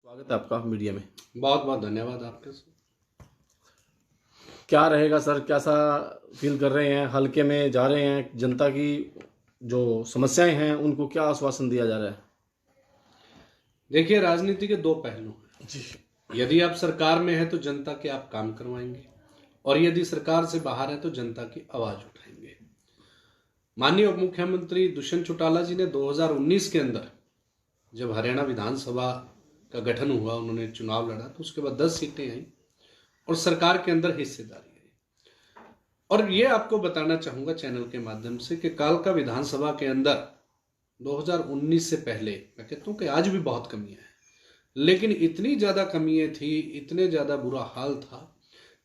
स्वागत है आपका मीडिया में। बहुत बहुत धन्यवाद आपके। क्या रहेगा सर, कैसा फील कर रहे हैं? हल्के में जा रहे हैं, जनता की जो समस्याएं हैं उनको क्या आश्वासन दिया जा रहा है? देखिए, राजनीति के दो पहलू हैं जी। यदि आप सरकार में हैं तो जनता के आप काम करवाएंगे, और यदि सरकार से बाहर है तो जनता की आवाज उठाएंगे। माननीय उप मुख्यमंत्री दुष्यंत चौटाला जी ने 2019 के अंदर जब हरियाणा विधानसभा का गठन हुआ, उन्होंने चुनाव लड़ा, तो उसके बाद 10 सीटें आई और सरकार के अंदर हिस्सेदारी आई। और ये आपको बताना चाहूंगा चैनल के माध्यम से कि कालका विधानसभा के अंदर 2019 से पहले मैं कहता हूं कि आज भी बहुत कमियां हैं, लेकिन इतनी ज्यादा कमियां थी, इतने ज्यादा बुरा हाल था,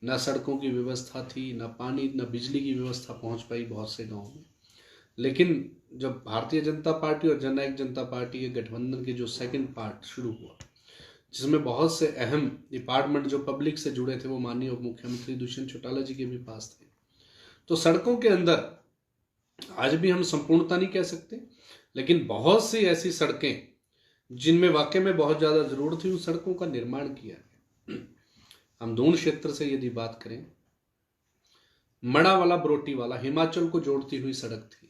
ना सड़कों की व्यवस्था थी, ना पानी, ना बिजली की व्यवस्था पहुंच पाई बहुत से गांव में। लेकिन जब भारतीय जनता पार्टी और जननायक जनता पार्टी के गठबंधन के जो सेकंड पार्ट शुरू हुआ, जिसमें बहुत से अहम डिपार्टमेंट जो पब्लिक से जुड़े थे वो माननीय उप मुख्यमंत्री दुष्यंत चौटाला जी के भी पास थे, तो सड़कों के अंदर आज भी हम संपूर्णता नहीं कह सकते, लेकिन बहुत सी ऐसी सड़कें जिनमें वाकई में बहुत ज्यादा जरूरत थी, उन सड़कों का निर्माण किया गया। हम दून क्षेत्र से यदि बात करें, मड़ा वाला बरोटी वाला हिमाचल को जोड़ती हुई सड़क थी।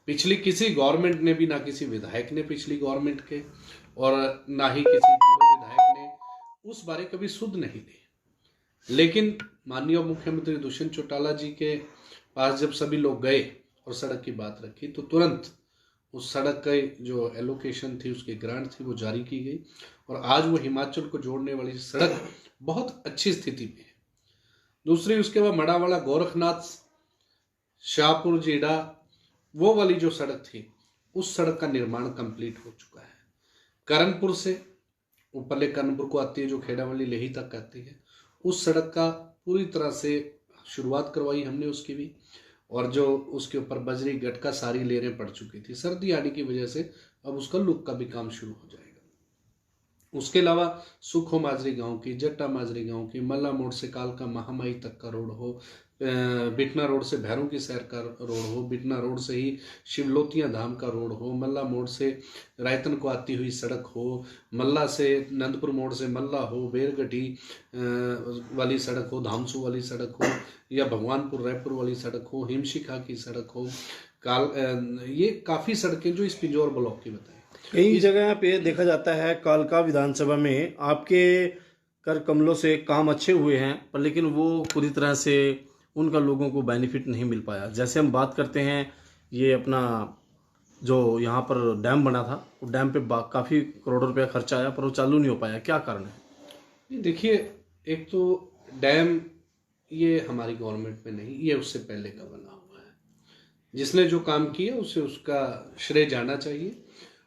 पिछली किसी गवर्नमेंट ने भी, ना किसी विधायक ने पिछली गवर्नमेंट के और ना ही किसी पूर्व विधायक ने उस बारे कभी सुध नहीं ली। लेकिन माननीय मुख्यमंत्री दुष्यंत चौटाला जी के पास जब सभी लोग गए और सड़क की बात रखी, तो तुरंत उस सड़क का जो एलोकेशन थी, उसकी ग्रांट थी, वो जारी की गई और आज वो हिमाचल को जोड़ने वाली सड़क बहुत अच्छी स्थिति में है। दूसरी, उसके बाद मड़ावाला गोरखनाथ शाहपुर जीडा वो वाली जो सड़क थी, उस सड़क का निर्माण कंप्लीट हो चुका है। करणपुर से ऊपरले करणपुर को आती है, जो खेड़ावली लेही तक आती है, उस सड़क का पूरी तरह से शुरुआत करवाई हमने उसकी भी, और जो उसके ऊपर बजरी गटका सारी लेरें पड़ चुकी थी, सर्दी आने की वजह से अब उसका लुक का भी काम शुरू हो जाएगा। उसके अलावा सुखो माजरी गांव की, जट्टा माजरी गांव की, मल्ला मोड़ से कालका महामाई तक का रोड हो, बिटना रोड से भैरों की सैर का रोड हो, बिटना रोड से ही शिवलोतिया धाम का रोड हो, मल्ला मोड़ से रायतन को आती हुई सड़क हो, मल्ला से नंदपुर मोड़ से मल्ला हो, बेरगढ़ी वाली सड़क हो, धामसू वाली सड़क हो, या भगवानपुर रायपुर वाली सड़क हो, हिमशिखा की सड़क हो, ये काफ़ी सड़कें जो इस पिंजौर ब्लॉक की बताएं। कई जगह पे देखा जाता है कालका विधानसभा में आपके कर कमलों से काम अच्छे हुए हैं, पर लेकिन वो पूरी तरह से उनका लोगों को बेनिफिट नहीं मिल पाया। जैसे हम बात करते हैं, ये अपना जो यहाँ पर डैम बना था, वो डैम पे काफ़ी करोड़ों रुपया खर्चा आया, पर वो चालू नहीं हो पाया। क्या कारण है? देखिए, एक तो डैम ये हमारी गवर्नमेंट में नहीं, ये उससे पहले का बना हुआ है। जिसने जो काम किया उसे उसका श्रेय जाना चाहिए।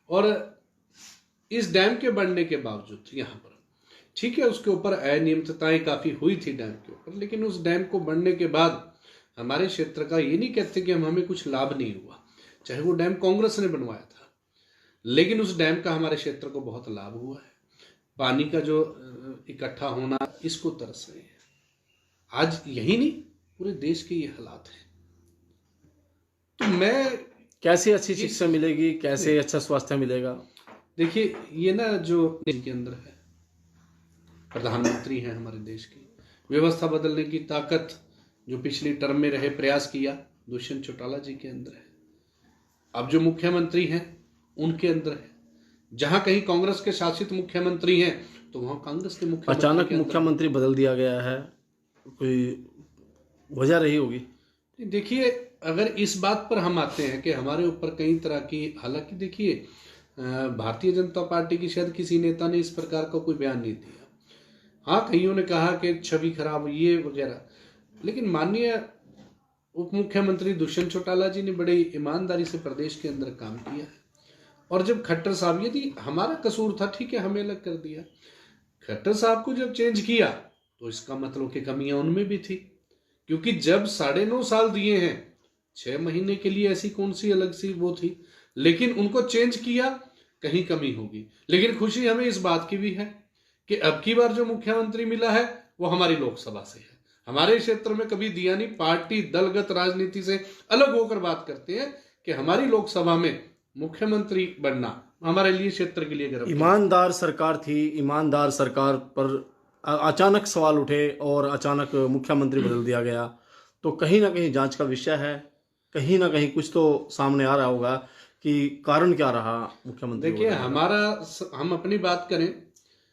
और इस डैम के बनने के बावजूद यहाँ पर ठीक है, उसके ऊपर अनियमितताएं काफ़ी हुई थी डैम के ऊपर, लेकिन उस डैम को बनने के बाद हमारे क्षेत्र का ये नहीं कहते कि हमें कुछ लाभ नहीं हुआ। चाहे वो डैम कांग्रेस ने बनवाया था, लेकिन उस डैम का हमारे क्षेत्र को बहुत लाभ हुआ है। पानी का जो इकट्ठा होना, इसको तरस रहे हैं। आज यही नहीं, पूरे देश के ये हालात हैं। तो मैं कैसे अच्छी शिक्षा मिलेगी, कैसे अच्छा स्वास्थ्य मिलेगा? देखिए, ये ना जो इनके अंदर है, प्रधानमंत्री हैं हमारे देश की, व्यवस्था बदलने की ताकत जो पिछली टर्म में रहे प्रयास किया, दुष्यंत चौटाला जी के अंदर है। अब जो मुख्यमंत्री हैं उनके अंदर है। जहां कहीं कांग्रेस के शासित मुख्यमंत्री हैं तो वहां कांग्रेस के मुख्यमंत्री, अचानक मुख्यमंत्री बदल दिया गया है, कोई वजह रही होगी? देखिए, अगर इस बात पर हम आते हैं कि हमारे ऊपर कई तरह की, हालांकि देखिए, भारतीय जनता पार्टी की शायद किसी नेता ने इस प्रकार का कोई बयान नहीं दिया। हाँ, कईयों ने कहा कि छवि खराब ये वगैरह, लेकिन माननीय उप मुख्यमंत्री दुष्यंत चौटाला जी ने बड़ी ईमानदारी से प्रदेश के अंदर काम किया है। और जब खट्टर साहब, यदि हमारा कसूर था, ठीक है, हमें अलग कर दिया, खट्टर साहब को जब चेंज किया तो इसका मतलब कि कमियां उनमें भी थी, क्योंकि जब 9.5 साल दिए हैं, 6 महीने के लिए ऐसी कौन सी अलग सी वो थी, लेकिन उनको चेंज किया, कहीं कमी होगी। लेकिन खुशी हमें इस बात की भी है कि अब की बार जो मुख्यमंत्री मिला है वो हमारी लोकसभा से है। हमारे क्षेत्र में कभी दिया नहीं, पार्टी दलगत राजनीति से अलग होकर बात करते हैं कि हमारी लोकसभा में मुख्यमंत्री बनना हमारे लिए, क्षेत्र के लिए गर्व की। ईमानदार सरकार थी, ईमानदार सरकार पर अचानक सवाल उठे और अचानक मुख्यमंत्री बदल दिया गया, तो कहीं ना कहीं जांच का विषय है। कहीं ना कहीं कुछ तो सामने आ रहा होगा कि कारण क्या रहा मुख्यमंत्री देखिए, हम अपनी बात करें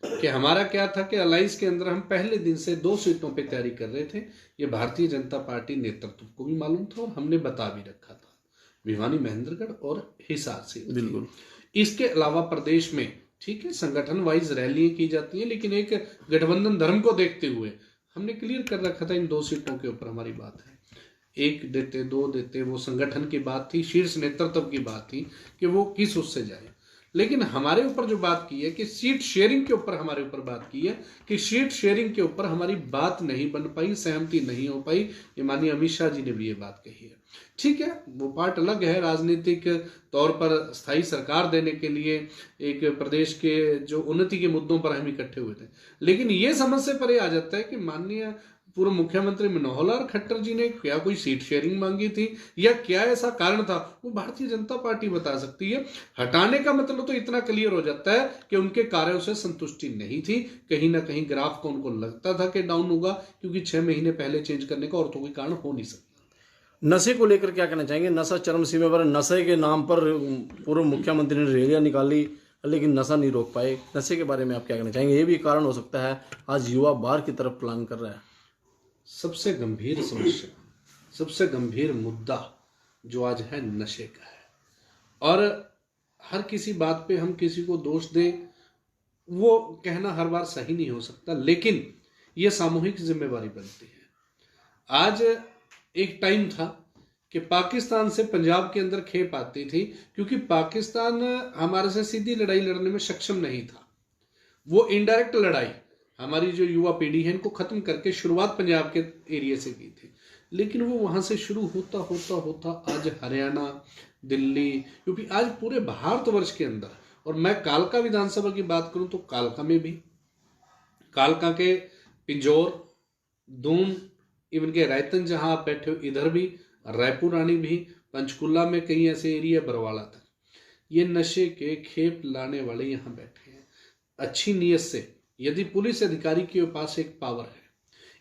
कि हमारा क्या था कि अलायंस के अंदर हम पहले दिन से 2 सीटों पे तैयारी कर रहे थे। ये भारतीय जनता पार्टी नेतृत्व को भी मालूम था और हमने बता भी रखा था, भिवानी, महेंद्रगढ़ और हिसार से। बिल्कुल। इसके अलावा प्रदेश में, ठीक है, संगठन वाइज रैलियां की जाती हैं, लेकिन एक गठबंधन धर्म को देखते हुए हमने क्लियर कर रखा था इन 2 सीटों के ऊपर हमारी बात है। 1 देते, 2 देते, वो संगठन की बात थी, शीर्ष नेतृत्व की बात थी कि वो किस उससे जाए। लेकिन हमारे ऊपर जो बात की है कि सीट शेयरिंग के ऊपर हमारे ऊपर बात की है कि सीट शेयरिंग के ऊपर हमारी बात नहीं बन पाई, सहमति नहीं हो पाई। ये माननीय अमित शाह जी ने भी ये बात कही है। ठीक है, वो पार्ट अलग है, राजनीतिक तौर पर स्थायी सरकार देने के लिए एक प्रदेश के जो उन्नति के मुद्दों पर हम इकट्ठे हुए थे। लेकिन ये समझ से परे आ जाता है कि माननीय पूर्व मुख्यमंत्री मनोहर लाल खट्टर जी ने क्या कोई सीट शेयरिंग मांगी थी या क्या ऐसा कारण था, वो भारतीय जनता पार्टी बता सकती है। हटाने का मतलब तो इतना क्लियर हो जाता है कि उनके कार्यों से संतुष्टि नहीं थी। कहीं ना कहीं ग्राफ को उनको लगता था कि डाउन होगा, क्योंकि 6 महीने पहले चेंज करने का और तो कोई कारण हो नहीं सकता। नशे को लेकर क्या कहना चाहेंगे? नशा चरम सीमा पर, नशे के नाम पर पूर्व मुख्यमंत्री ने रैलियां निकाली लेकिन नशा नहीं रोक पाए। नशे के बारे में आप क्या कहना चाहेंगे? ये भी कारण हो सकता है आज युवा बाहर की तरफ प्लान कर रहा है। सबसे गंभीर समस्या, सबसे गंभीर मुद्दा जो आज है, नशे का है। और हर किसी बात पे हम किसी को दोष दें, वो कहना हर बार सही नहीं हो सकता, लेकिन ये सामूहिक जिम्मेवारी बनती है। आज एक टाइम था कि पाकिस्तान से पंजाब के अंदर खेप आती थी, क्योंकि पाकिस्तान हमारे से सीधी लड़ाई लड़ने में सक्षम नहीं था। वो इनडायरेक्ट लड़ाई हमारी जो युवा पीढ़ी है इनको खत्म करके शुरुआत पंजाब के एरिया से की थी। लेकिन वो वहां से शुरू होता होता होता आज हरियाणा, दिल्ली, यूपी, आज पूरे भारतवर्ष के अंदर। और मैं कालका विधानसभा की बात करूं तो कालका में भी, कालका के पिंजौर, दून, इवन के रायतन जहां आप बैठे हो इधर भी, रायपुर रानी भी, पंचकुला में कई ऐसे एरिया, बरवाला तक, ये नशे के खेप लाने वाले यहाँ बैठे हैं। अच्छी नीयत से यदि पुलिस अधिकारी के पास एक पावर है,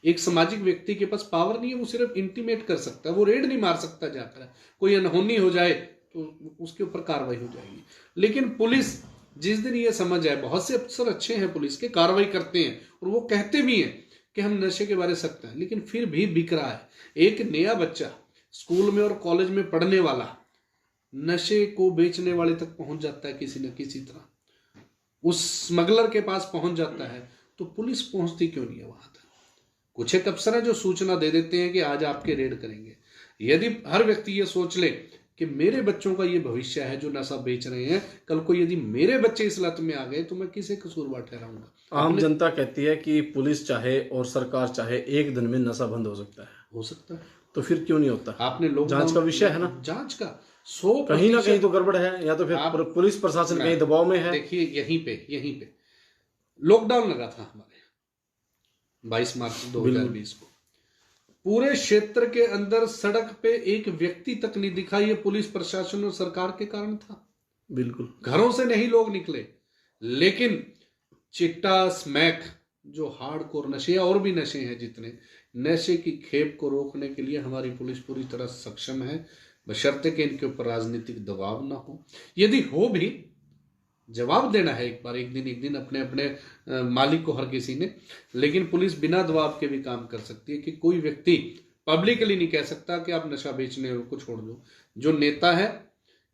एक सामाजिक व्यक्ति के पास पावर नहीं है, वो सिर्फ इंटीमेट कर सकता है, वो रेड नहीं मार सकता जाकर। कोई अनहोनी हो जाए तो उसके ऊपर कार्रवाई हो जाएगी। लेकिन पुलिस जिस दिन ये समझ आए, बहुत से अफसर अच्छे हैं पुलिस के, कार्रवाई करते हैं और वो कहते भी हैं कि हम नशे के बारे में सख्त हैं, लेकिन फिर भी बिक रहा है। एक नया बच्चा स्कूल में और कॉलेज में पढ़ने वाला नशे को बेचने वाले तक पहुंच जाता है, किसी न किसी तरह उस स्मगलर के पास पहुंच जाता है। तो पुलिस पहुंचती क्यों नहीं है वहां तक? कुछ एक अफसर है जो सूचना दे देते हैं कि आज आपके रेड करेंगे। यदि हर व्यक्ति ये सोच ले कि मेरे बच्चों का ये भविष्य है जो नशा बेच रहे हैं, कल को यदि मेरे बच्चे इस लत में आ गए तो मैं किसे कसूरवार ठहराऊंगा? आम जनता कहती है कि पुलिस चाहे और सरकार चाहे, एक दिन में नशा बंद हो सकता है। हो सकता है, तो फिर क्यों नहीं होता? आपने लोग जांच का विषय है ना, जांच का 100% कहीं ना कहीं तो गड़बड़ है, या तो फिर पुलिस प्रशासन कहीं दबाव में है। देखिए, यहीं पे लॉकडाउन लगा था हमारे 22 मार्च 2020 को। पूरे क्षेत्र के अंदर सड़क पे एक व्यक्ति तक नहीं दिखा। ये पुलिस प्रशासन और सरकार के कारण था। बिल्कुल, घरों से नहीं लोग निकले। लेकिन चिट्टा, स्मैक, जो हार्डकोर नशे और भी नशे हैं जितने, नशे की खेप को रोकने के लिए हमारी पुलिस पूरी तरह सक्षम है, बशर्ते कि इनके ऊपर राजनीतिक दबाव ना हो। यदि हो भी, जवाब देना है एक बार, एक दिन अपने अपने मालिक को हर किसी ने। लेकिन पुलिस बिना दबाव के भी काम कर सकती है कि कोई व्यक्ति पब्लिकली नहीं कह सकता कि आप नशा बेचने को छोड़ दो। जो नेता है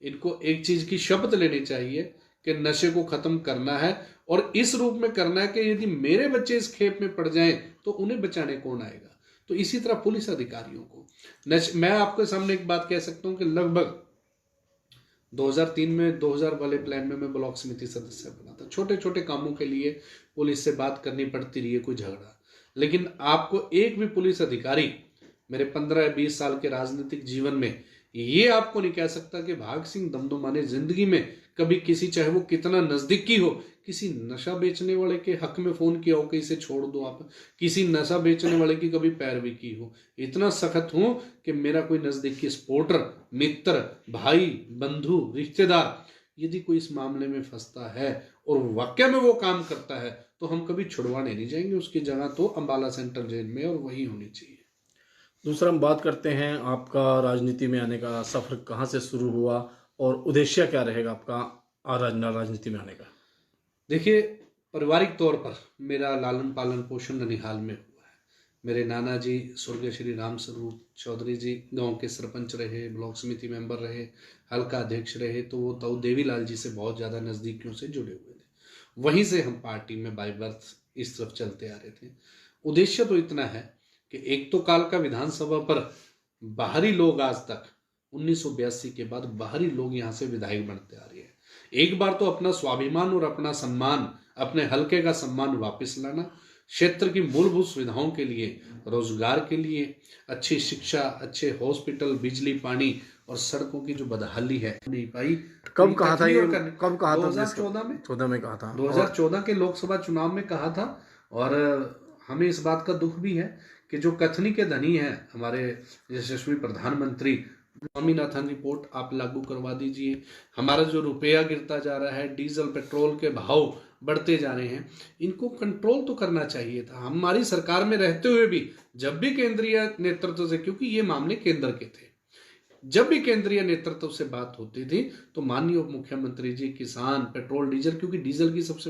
इनको एक चीज की शपथ लेनी चाहिए कि नशे को खत्म करना है, और इस रूप में करना है कि यदि मेरे बच्चे इस खेप में पड़ जाएं तो उन्हें बचाने कौन आएगा? तो इसी तरह पुलिस अधिकारियों को मैं आपके सामने एक बात कह सकता हूं कि लगभग 2003 में 2000 वाले प्लान में मैं ब्लॉक समिति सदस्य बना था। छोटे छोटे कामों के लिए पुलिस से बात करनी पड़ती रही है, कोई झगड़ा। लेकिन आपको एक भी पुलिस अधिकारी मेरे 15-20 साल के राजनीतिक जीवन में ये आपको नहीं कह सकता कि भाग सिंह दमदमा ने जिंदगी में कभी किसी, चाहे वो कितना नजदीकी हो, किसी नशा बेचने वाले के हक में फोन किया हो कि इसे छोड़ दो आप, किसी नशा बेचने वाले की कभी पैरवी की हो। इतना सख्त हूं कि मेरा कोई नजदीकी सपोर्टर, मित्र, भाई, बंधु, रिश्तेदार यदि कोई इस मामले में फंसता है और वाकई में वो काम करता है तो हम कभी छुड़वाने नहीं जाएंगे, उसकी जगह तो अंबाला सेंट्रल जेल में और वही होनी चाहिए। दूसरा हम बात करते हैं आपका राजनीति में आने का सफ़र कहाँ से शुरू हुआ और उद्देश्य क्या रहेगा आपका राजनीति में आने का। देखिए, पारिवारिक तौर पर मेरा लालन पालन पोषण ननिहाल में हुआ है। मेरे नाना जी स्वर्गीय श्री राम स्वरूप चौधरी जी गांव के सरपंच रहे, ब्लॉक समिति मेंबर रहे, हल्का अध्यक्ष रहे, तो वो ताऊ देवीलाल जी से बहुत ज़्यादा नज़दीकियों से जुड़े हुए थे। वहीं से हम पार्टी में बाय बर्थ इस तरफ चलते आ रहे थे। उद्देश्य तो इतना है कि एक तो काल का विधानसभा पर बाहरी लोग आज तक 1982 के बाद बाहरी लोग यहाँ से विधायक बनते आ रहे हैं। एक बार तो अपना स्वाभिमान और अपना सम्मान, अपने हलके का सम्मान वापस लाना, क्षेत्र की मूलभूत सुविधाओं के लिए, रोजगार के लिए, अच्छी शिक्षा, अच्छे हॉस्पिटल, बिजली, पानी और सड़कों की जो बदहाली है नहीं पाई। कब कहा था ये? कब कहा था? 2014 में। 14 में कहा था। 2014 के लोकसभा चुनाव में कहा था। और हमें इस बात का दुख भी है कि जो कथनी के धनी है हमारे यशस्वी प्रधानमंत्री, स्वामीनाथन रिपोर्ट आप लागू करवा दीजिए। हमारा जो रुपया गिरता जा रहा है, डीजल पेट्रोल के भाव बढ़ते जा रहे हैं, इनको कंट्रोल तो करना चाहिए था। हमारी सरकार में रहते हुए भी जब भी केंद्रीय नेतृत्व से, क्योंकि ये मामले केंद्र के थे, जब भी केंद्रीय नेतृत्व से बात होती थी तो माननीय उप मुख्यमंत्री जी किसान, पेट्रोल, डीजल, क्योंकि डीजल की सबसे